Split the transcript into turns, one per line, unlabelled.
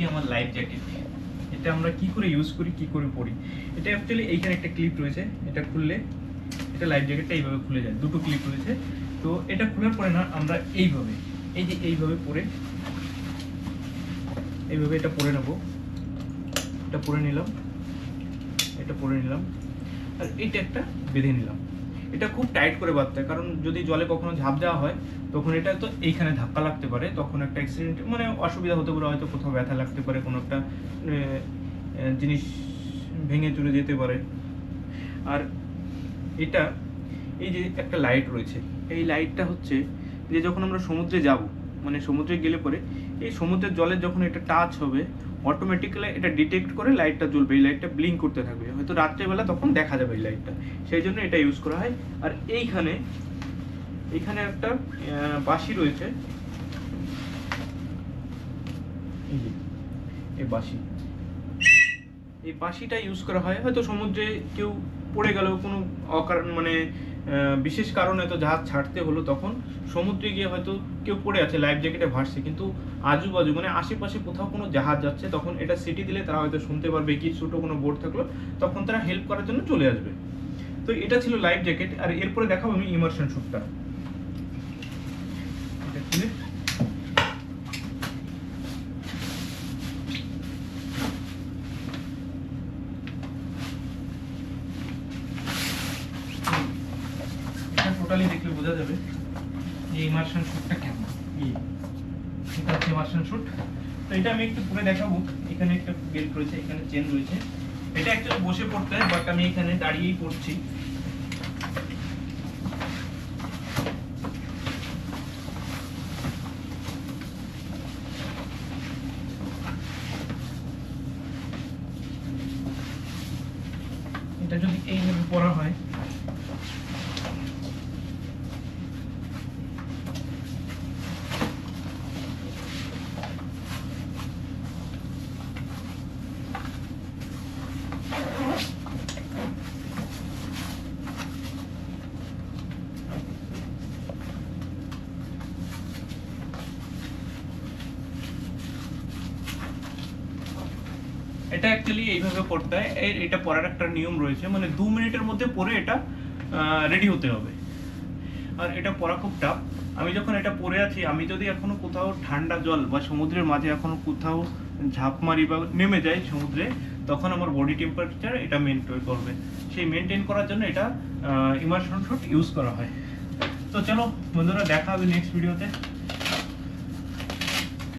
আমার life jacket. এটা আমরা কি করে ইউজ করি, কি করে পরি। এটা অ্যাকচুয়ালি এইখানে একটা ক্লিপ রয়েছে, এটা খুললে এটা লাইফ জ্যাকেটটা এইভাবে খুলে যায়, দুটো ক্লিপ রয়েছে। তো এটা খোলার পরে না আমরা এইভাবে, এই যে এইভাবে পরে, এইভাবে এটা পরে নেব। এটা পরে নিলাম, এটা পরে নিলাম, আর এইটা একটা বেঁধে নিলাম। এটা খুব টাইট করে বাঁধতে হয়, কারণ যদি জলে কখনো ঝাঁপ দেওয়া হয় তখন এটা তো এইখানে ধাক্কা লাগতে পারে, তখন একটা অ্যাক্সিডেন্ট মানে অসুবিধা হতে পারে, হয়তো কোথাও ব্যথা লাগতে পারে, কোনো একটা জিনিস ভেঙে চুরে যেতে পারে। আর এটা এই যে একটা লাইট রয়েছে, এই লাইটটা হচ্ছে যে যখন আমরা সমুদ্রে যাব, মানে সমুদ্রে গেলে পরে এই সমুদ্রের জলের যখন এটা টাচ হবে অটোমেটিক্যালি এটা ডিটেক্ট করে লাইটটা জ্বলবে, এই লাইটটা ব্লিঙ্ক করতে থাকবে, হয়তো রাত্রেবেলা তখন দেখা যাবে এই লাইটটা, সেই জন্য এটা ইউজ করা হয়। আর এইখানে একটা বাঁশি রয়েছে, এই বাঁশি, এই বাঁশিটা ইউজ করা হয় হয়তো সমুদ্রে কেউ পড়ে গেল কোনো অকারণ, মানে বিশেষ কারণে তো জাহাজ ছাড়তে হলো, তখন সমুদ্রে গিয়ে হয়তো কেউ পড়ে আছে লাইফ জ্যাকেটে ভাসছে, কিন্তু আজুবাজু মানে আশেপাশে কোথাও কোনো জাহাজ যাচ্ছে, তখন এটা সিটি দিলে তারা হয়তো শুনতে পারবে, কি ছোটো কোনো বোট থাকলো তখন তারা হেল্প করার জন্য চলে আসবে। তো এটা ছিল লাইফ জ্যাকেট। আর এরপরে দেখাবো আমি ইমার্শন শ্যুটটা। এটা খুলে টোটালি দেখলে বোঝা যাবে যে ইমার্শন শ্যুটটা কেমন। এটা হচ্ছে ইমার্শন শ্যুট। তো এটা আমি একটু পরে দেখাবো। এখানে একটা বেল্ট রয়েছে, এখানে চেন রয়েছে। এটা অ্যাকচুয়ালি বসে পড়তে হয়, বাট আমি এখানে দাঁড়িয়েই পড়ছি। এটা যদি এইভাবে পড়া হয়, এটা অ্যাকচুয়ালি এইভাবে পড়তে হয়। এটা পড়ার একটা নিয়ম রয়েছে, মানে 2 মিনিটের মধ্যে পরে এটা রেডি হতে হবে। আর এটা পড়া খুব টাফ। আমি যখন এটা পরে আছি, আমি যদি এখনো কোথাও ঠান্ডা জল বা সমুদ্রের মাঝে এখনো কোথাও ঝাঁপ মারি বা নেমে যাই সমুদ্রে, তখন আমার বডি টেম্পারেচার এটা মেনটেন করবে। সেই মেনটেন করার জন্য এটা ইমার্শন শ্যুট ইউজ করা হয়। তো চলো বন্ধুরা, দেখা হবে নেক্সট ভিডিওতে।